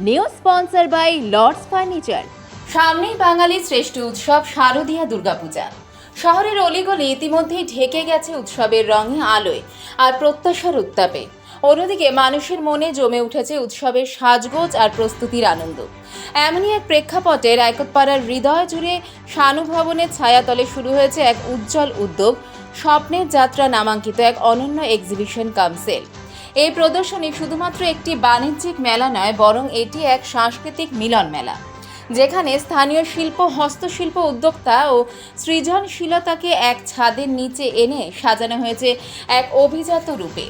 New sponsor by Lords furniture. সামনেই বাঙালির শ্রেষ্ঠ উৎসব শারদীয়া দুর্গাপূজা। শহরের অলিগলি ইতিমধ্যেই ঢেকে গেছে উৎসবের রঙে, আলোয় আর প্রত্যাশার উত্তাপে। অন্যদিকে মানুষের মনে জমে উঠেছে উৎসবের সাজগোজ আর প্রস্তুতির আনন্দ। এমনই এক প্রেক্ষাপটে রায়কোটপাড়ার হৃদয় জুড়ে শানু ভবনের ছায়াতলে শুরু হয়েছে এক উজ্জ্বল উদ্যোগ, স্বপ্নের যাত্রা নামাঙ্কিত এক অনন্য এক্সিবিশন কাম সেল। এই প্রদর্শনী শুধুমাত্র একটি বাণিজ্যিক মেলা নয়, বরং এটি এক সাংস্কৃতিক মিলন মেলা, যেখানে স্থানীয় শিল্প, হস্তশিল্প উদ্যোক্তা ও সৃজনশীলতাকে এক ছাদের নিচে এনে সাজানো হয়েছে এক অভিজাত রূপে।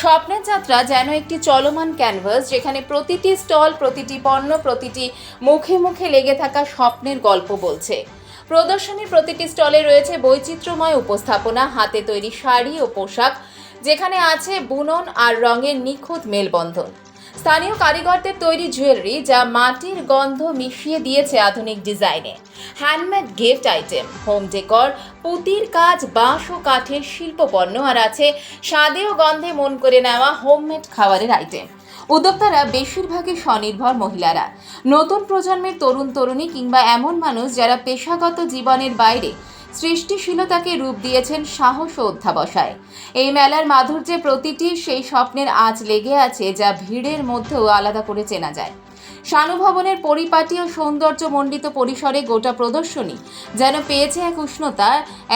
স্বপ্নের যাত্রা যেন একটি চলমান ক্যানভাস, যেখানে প্রতিটি স্টল, প্রতিটি পণ্য, প্রতিটি মুখে মুখে লেগে থাকা স্বপ্নের গল্প বলছে। প্রদর্শনীর প্রতিটি স্টলে রয়েছে বৈচিত্র্যময় উপস্থাপনা, হাতে তৈরি শাড়ি ও পোশাক, যেখানে আছে বুনন আর রঙের নিখুঁত মেলবন্ধন, স্থানীয় কারিগরদের তৈরি জুয়েলারি যা মাটির গন্ধ মিশিয়ে দিয়েছে আধুনিক ডিজাইনে, handmade gift item, home decor, পুঁতির কাজ, বাঁশ ও কাঠের শিল্পপণ্য, আর আছে স্বাদে ও গন্ধে মন করে নেওয়া হোমমেড খাবারের আইটেম। উদ্যোক্তারা বেশিরভাগই স্বনির্ভর মহিলারা, নতুন প্রজন্মের তরুণ তরুণী কিংবা এমন মানুষ যারা পেশাগত জীবনের বাইরে সৃষ্টিশীলতাকে রূপ দিয়েছেন সাহস ও অধ্যাবসায়। এই মেলার মাধুর্যে প্রতিটি সেই স্বপ্নের আঁচ লেগে আছে যা ভিড়ের মধ্যেও আলাদা করে চেনা যায়। শানু ভবনের পরিপাটি ও সৌন্দর্যমণ্ডিত পরিসরে গোটা প্রদর্শনী যেন পেয়েছে এক উষ্ণতা,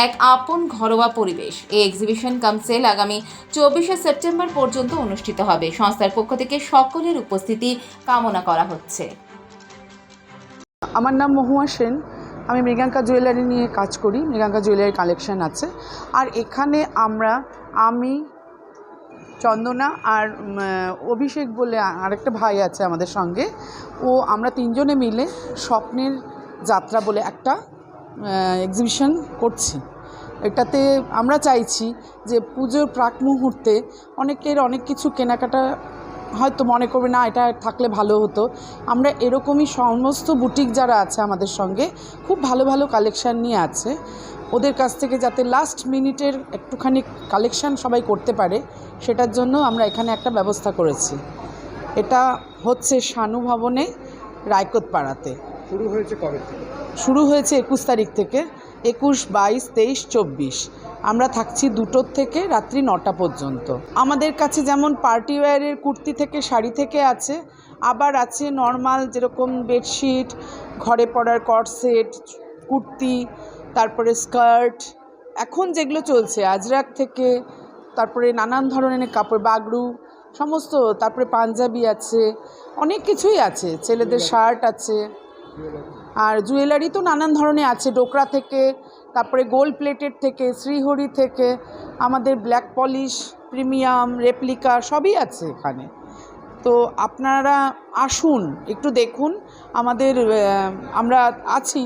এক আপন ঘরোয়া পরিবেশ। এই এক্সিবিশন কাম সেল আগামী 24শে সেপ্টেম্বর পর্যন্ত অনুষ্ঠিত হবে। সংস্থার পক্ষ থেকে সকলের উপস্থিতি কামনা করা হচ্ছে। আমার নাম মহুয়া সেন। আমি মৃগাঙ্কা জুয়েলারি নিয়ে কাজ করি। মৃগাঙ্কা জুয়েলারি কালেকশন আছে। আর এখানে আমি চন্দনা আর অভিষেক বলে আরেকটা ভাই আছে আমাদের সঙ্গে, আমরা তিনজনে মিলে স্বপ্নের যাত্রা বলে একটা এক্সিবিশন করছি। এটাতে আমরা চাইছি যে পুজোর প্রাক মুহূর্তে অনেকের অনেক কিছু কেনাকাটা হয়তো মনে করবে না এটা থাকলে ভালো হতো। আমরা এরকমই সমস্ত বুটিক যারা আছে আমাদের সঙ্গে খুব ভালো ভালো কালেকশান নিয়ে আছে, ওদের কাছ থেকে যাতে লাস্ট মিনিটের একটুখানি কালেকশান সবাই করতে পারে, সেটার জন্য আমরা এখানে একটা ব্যবস্থা করেছি। এটা হচ্ছে শানু ভবনে, রায়কোটপাড়াতে। শুরু হয়েছে কবে থেকে? শুরু হয়েছে 21 তারিখ থেকে। 21, 22, 23, 24 আমরা থাকছি 2টোর থেকে রাত্রি 9টা পর্যন্ত। আমাদের কাছে যেমন পার্টি ওয়্যারের কুর্তি থেকে, শাড়ি থেকে আছে, আবার আছে নর্মাল যেরকম বেডশিট, ঘরে পরার কট সেট, কুর্তি, তারপরে স্কার্ট, এখন যেগুলো চলছে আজরাক থেকে, তারপরে নানান ধরনের কাপড়, বাগরু সমস্ত, তারপরে পাঞ্জাবি আছে, অনেক কিছুই আছে, ছেলেদের শার্ট আছে। আর জুয়েলারি তো নানান ধরনের আছে, ডোকরা থেকে, তারপরে গোল্ড প্লেটেড থেকে, শ্রীহরি থেকে, আমাদের ব্ল্যাক পলিশ, প্রিমিয়াম, রেপ্লিকা সবই আছে এখানে। তো আপনারা আসুন, একটু দেখুন আমাদের, আমরা আছি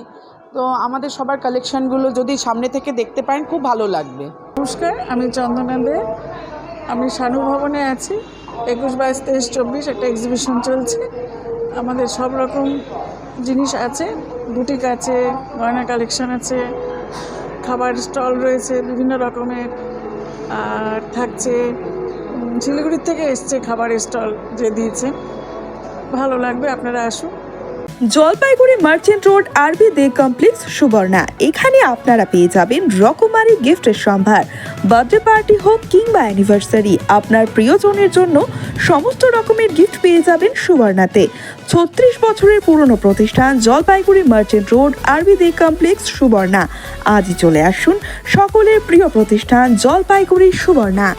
তো আমাদের সবার কালেকশানগুলো যদি সামনে থেকে দেখতে পারেন খুব ভালো লাগবে। নমস্কার, আমি চন্দনা দে। আমি শানু ভবনে আছি। 21, 22, 23, 24 একটা এক্সিবিশন চলছে। আমাদের সব রকম জিনিস আছে, বুটিক আছে, গয়না কালেকশন আছে, খাবার স্টল রয়েছে বিভিন্ন রকমের, আর থাকছে শিলিগুড়ির থেকে এসছে খাবারের স্টল যে দিয়েছে, ভালো লাগবে, আপনারা আসুন। জলপাইগুড়ি মার্চেন্ট রোড আরবি দে কমপ্লেক্স, সুবর্ণা। এখানে আপনারা পেয়ে যাবেন রকমারি গিফটের সম্ভার। বার্থডে পার্টি হোক কিংবা অ্যানিভার্সারি, আপনার প্রিয়জনের জন্য সমস্ত রকমের গিফট পেয়ে যাবেন সুবর্ণাতে। 36 বছরের পুরনো প্রতিষ্ঠান জলপাইগুড়ি মার্চেন্ট রোড আরবি দে কমপ্লেক্স, সুবর্ণা। আজই চলে আসুন সকলের প্রিয় প্রতিষ্ঠান জলপাইগুড়ি সুবর্ণা।